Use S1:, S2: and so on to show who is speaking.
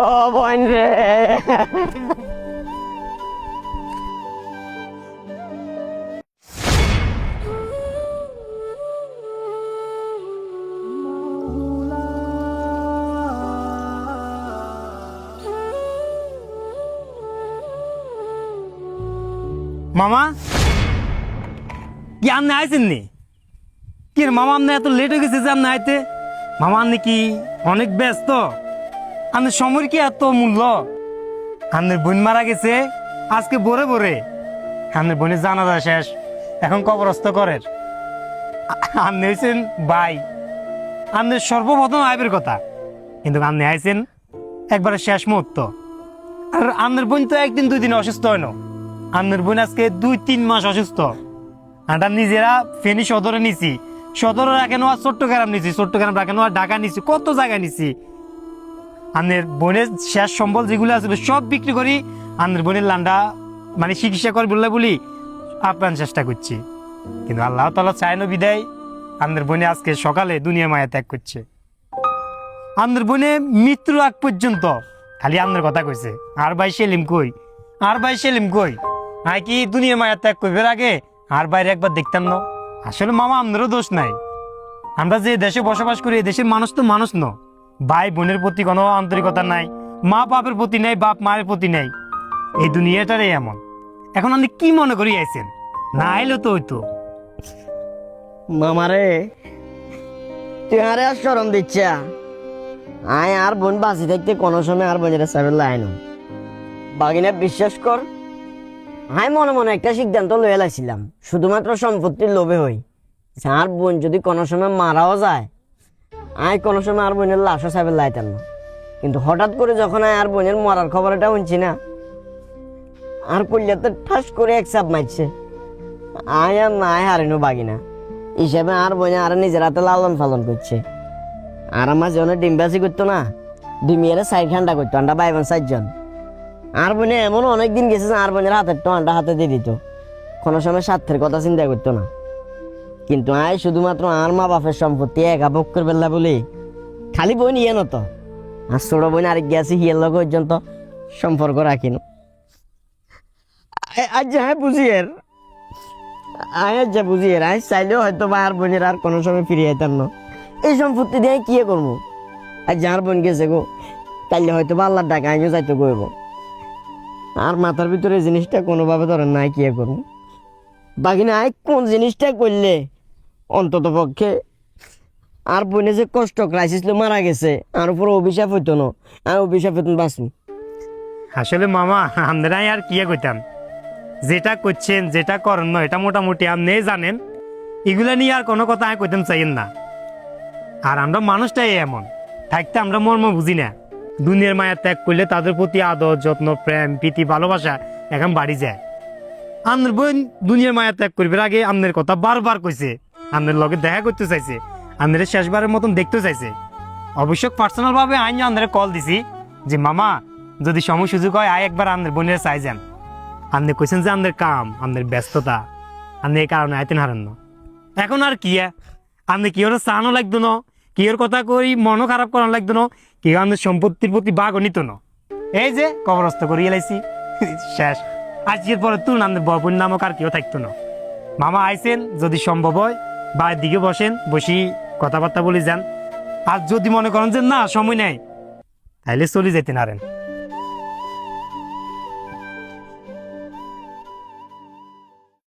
S1: ও বোন রে।
S2: মামা কি আপনি আইছেন নি? কি রে মামা, আপনি এত লেট হয়ে গেছে যে আপনি আইতে? মামা আপনি কি অনেক ব্যস্ত? আপনার সময়ের কি এত মূল্য? আপনার বোন মারা গেছে আজকে ভোরে ভোরে। আপনার বোনের জানাজা শেষ, এখন কবরস্থ করেন। আপনি হয়েছেন ভাই, আপনার সর্বপ্রথম আইবের কথা, কিন্তু আপনি আইছেন একবারে শেষ মুহূর্ত। আর আপনার বোন তো একদিন দুই দিন অসুস্থ হয় না, আপনার বোন আজকে 2-3 মাস অসুস্থ। আমরা নিজেরা ফেনী সদরে নিছি, সদরে রাখেন আর চট্টগ্রাম নিছি, চট্টগ্রাম রাখেন আর ঢাকা নিছি, কত জায়গায় নিছি। আপনার বোনের শেষ সম্বল যেগুলো আছে সব বিক্রি করি আপনার বোনের লান্ডা মানে চিকিৎসা করে বলি আপ্রাণ চেষ্টা করছি। কিন্তু আল্লাহ তাআলা চায় না বিদায় আপনার বোনে আজকে সকালে দুনিয়া মায়া ত্যাগ করছে। আপনার বোনে মৃত্যুর আগ পর্যন্ত খালি আপনার কথা কইছে, আর ভাই সেলিম কই, আর ভাই সেলিম কই। আয় কি দুনিয়া মায়া ত্যাগ করবে আগে আর বাইরে একবার দেখতাম না। আসলে মামা আমাদেরও দোষ নাই, আমরা যে দেশে বসবাস করি এই দেশের মানুষ তো মানুষ ন। ভাই বোনের প্রতি কোনো আন্তরিকতা নাই, মা বাপের প্রতি নেই, বাপ মায়ের প্রতি নেই। এই দুনিয়াটারই এমন। এখন আপনি কি মনে করি আইছেন? না আইলো তো হইতো।
S1: মামারে তুই আরে আর শরম দিচ্ছে। আয় আর বোন বাঁচি থাকতে কোনো সময় আর বোনের সাইড লাইন বাগিনা বিশ্বাস কর। আয় মনে মনে একটা সিদ্ধান্ত লয়ে লাইছিলাম, শুধুমাত্র সম্পত্তির লোভে হই। আর বোন যদি কোনো সময় মারাও যায়, আয় কোনো সময় আর বোনের লাশও সাইড লাইতাম না। কিন্তু হঠাৎ করে যখন আয় আর বোনের মরার খবরটা শুনছি না, আর কল্যাতে ঠাস করে এক চাপ মারছে। আয় আর নাই হারিনো বাগিনা হিসাবে আর বোনে আর নিজের হাতে লালন পালন করছে। আর আমার জন্য ডিমবাসি করতো না, ডিমিয়ারে সাইড ঠান্ডা করতো, আন্ডা ভাই বোন 4 জন। আর বোনে এমন অনেকদিন গেছে আর বোনের হাতের তো আন্ডা হাতে দিয়ে দিত, কোনো সময় স্বার্থের কথা চিন্তা করতো না। কিন্তু আয় শুধুমাত্র আর মা বাপের সম্পত্তি একা ভোগ করবে না বলে খালি বোন ইয়ে নত, আর ছোট বোন আরেক গেছে হিয়ের লোক পর্যন্ত সম্পর্ক রাখিন। আজ হ্যাঁ বুঝি এর আয় যা বুঝি এর আয় চাইলেও হয়তো বা আর বোনের আর কোনো সময় ফিরে যেতাম না। এই সম্পত্তি দিয়ে কি করবো? আর যার বোন গেছে গো, তাইলে হয়তো বা আল্লাহর ডাকা আমিও যাইতে গইব। আর মাথার ভিতরে জিনিসটা কোনোভাবে ধরেন নাই কি করবো। বাকি না কোন জিনিসটা করলে অন্তত পক্ষে আর বোনে যে কষ্ট ক্রাইসিস মারা গেছে আর উপর অভিশাপ হইতো না, আর অভিশাপ হইতো বাঁচি।
S2: আসলে মামা আমরাই আর কি কইতাম, যেটা করছেন যেটা করেন না এটা মোটামুটি আপনি জানেন, এগুলা নিয়ে আর কোনো কথা আমি কইতাম চাইেন না। আর আমরা মানুষটাই এমন, থাকতে আমরা মর্ম বুঝি না। দুনিয়ার মায়া ত্যাগ করলে তাদের প্রতি আদর যত্ন প্রেম প্রীতি ভালোবাসা এখন বাড়ি যায়। আপনার বোন দুনিয়ার মায়া ত্যাগ করবে আগে আপনার কথা বারবার কইছে, আপনার লগে দেখা করতে চাইছে, আপনার শেষবারের মতন দেখতে চাইছে। অবশ্য পার্সোনাল ভাবে আইন আপনার কল দিছি যে মামা যদি সময় সুযোগ হয় আয় একবার আপনার বোনের চাই যান। আপনি কইছেন যে আপনার কাম আপনার ব্যস্ততা, আপনি এই কারণে আইতেন হারেন না। এখন আর কি আপনি কি ওর চানো লাগতো না, কি ওর কথা কই মনও খারাপ করানো লাগতো না, কি আমাদের সম্পত্তির প্রতি বাঘও নিত না। এই যে কবরস্থ করিয়ে লাইছি শেষ। আজকের পরে তুই আমাদের বরপুর নামক আর কেউ থাকতো না। মামা আইছেন, যদি সম্ভব হয় বাইরের দিকে বসেন, বসি কথাবার্তা বলে যান। আর যদি মনে করেন যে না সময় নেই, তাহলে চলে যেতেন হারেন।